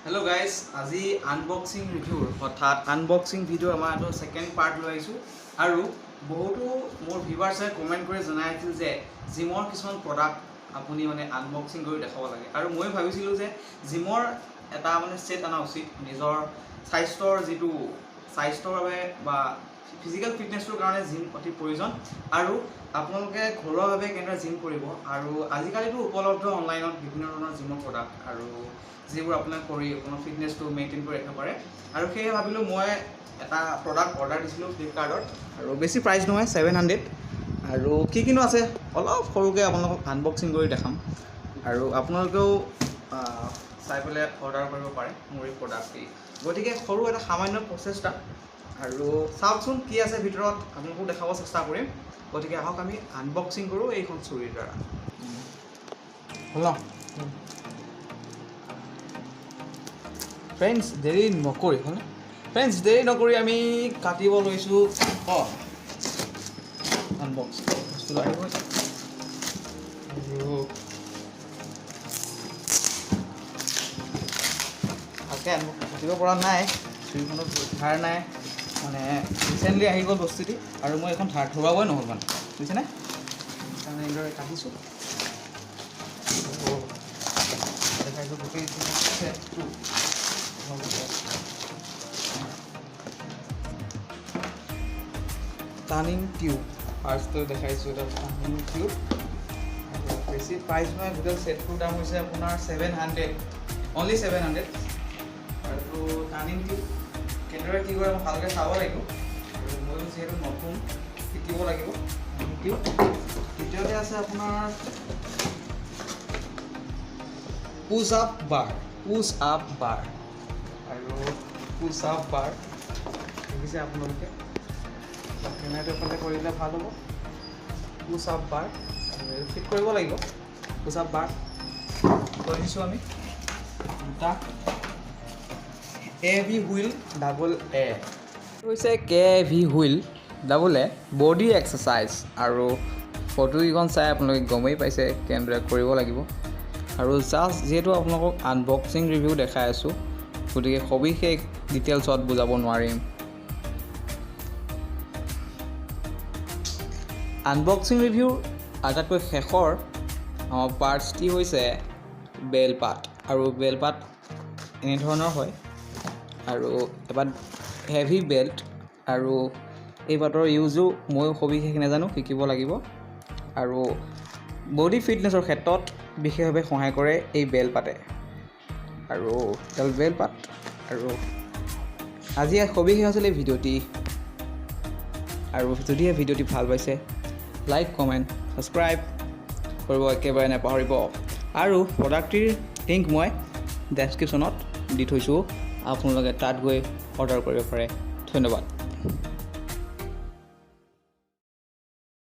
Hello guys, আজি unboxing review অৰ্থাৎ unboxing video আমাৰ এটা সেকেন্ড পাৰ্ট লৈ আইছো আৰু বহুতো মোৰ ভিউয়াৰ্সে কমেন্ট কৰি জনাইছিল যে জিমৰ কিছুমান প্ৰডাক্ট আপুনি মানে unboxing কৰি দেখাব লাগে আৰু মই ভাবিছিলো যে জিমৰ এটা মানে সেট আনা উচিত নিজৰ স্বাস্থ্যৰ যেটো স্বাস্থ্যৰ বাবে বা ফিজিক্যাল ফিটনেছৰ কাৰণে জিম অতি প্ৰয়োজন আৰু আপোনালোকে ঘৰুৱাভাৱে কেনে জিম কৰিব আৰু আজিকালিটো উপলব্ধ অনলাইনত বিভিন্ন ধৰণৰ জিমৰ প্ৰডাক্ট আৰু যেবোৰ আপোনাক কৰি আপোনাৰ ফিটনেছটো মেইনটেইন কৰি ৰাখিব পাৰে আৰু সেই ভাবিলো মই এটা প্ৰডাক্ট অৰ্ডাৰ দিছিলো ফ্লিপকাৰ্টত আৰু বেছি প্ৰাইস নহয় 700 আৰু কিনো আছে অলপ সৰুকৈ আপোনালোকক আনবক্সিং কৰি দেখাম আৰু আপোনালোকেও চাই পেলাই অৰ্ডাৰ কৰিব পাৰে মোৰ এই প্ৰডাক্টটি গতিকে সৰু এটা সামান্য প্ৰচেষ্টা আৰু চাওকচোন কি আছে ভিতৰত আপোনালোকক দেখাব চেষ্টা কৰিম গতিকে আহক আমি আনবক্সিং কৰো এইখন চুৰিৰ দ্বাৰা হলো फ्रेंड्स देरी नकरी हने फ्रेंड्स देरी नकरी आमी काटिब लइसु अनबॉक्स बस्तु आइबो আৰু আকে কাটিব পৰা নাই চুইখনত ধাৰ নাই মানে ৰিসেন্টলি আহি গল বস্তুটি আৰু মই এখন ধাৰ থবাবই নহল মানে বুজিছে না মানে এনেদৰে কাটিছো দেখাইছো গোটেই সেটটো টাৰ্নিং টিউব ফাৰ্স্ট তো দেখাইছো এটা টাৰ্নিং টিউব আৰু বেছি প্ৰাইস নহয় গোটেই সেটটোৰ দাম হৈছে আপোনাৰ 700 only 700 আৰু টাৰ্নিং টিউব কেনেদৰে কি কৰে মই ভালকৈ চাব লাগিব আৰু মই যেহেতু নতুন শিকিব লাগিব টাৰ্নিং টিউব দ্বিতীয়তে আছে আপোনাৰ পুশ আপ বাৰ আৰু পুশ আপ বাৰ দেখিছে আপোনালোকে কেনেকৈ ফালে কৰিলে ভাল হ'ব পুশ আপ বাৰ ফিট কৰিব লাগিব পুশ আপ বাৰ কৰি দিছোঁ আমি দুটা এভি হুইল ডাবল এ হৈছে কেভি wheel double A body exercise আৰু ফটোকেইখন চাই আপোনালোকে গমেই পাইছে কেনেদৰে কৰিব লাগিব আৰু জাষ্ট যেহেতু আপোনালোকক আনবক্সিং ৰিভিউ দেখাই আছোঁ গতিকে সবিশেষ ডিটেইলছত বুজাব নোৱাৰিম আনবক্সিং ৰিভিউৰ আটাইতকৈ শেষৰ পাৰ্টছটি হৈছে বেলপাত আৰু বেলপাত এনেধৰণৰ হয় আৰু এবাৰ হেভি বেল্ট আৰু এই পাতৰ ইউজো মই সবিশেষ নাজানো শিকিব লাগিব আৰু বডি ফিটনেছৰ ক্ষেত্ৰত বিশেষভাৱে সহায় কৰে এই বেলপাতে আৰু বেলপাত আৰু আজি সবিশেষ আছিলে ভিডিঅ'টি আৰু যদি এই ভিডিঅ'টি ভাল পাইছে লাইক কমেণ্ট ছাবস্ক্ৰাইব কৰিব একেবাৰে নাপাহৰিব আৰু প্ৰডাক্টটিৰ লিংক মই ডেছক্ৰিপশ্যনত দি থৈছোঁ আপোনালোকে তাত গৈ অৰ্ডাৰ কৰিব পাৰে ধন্যবাদ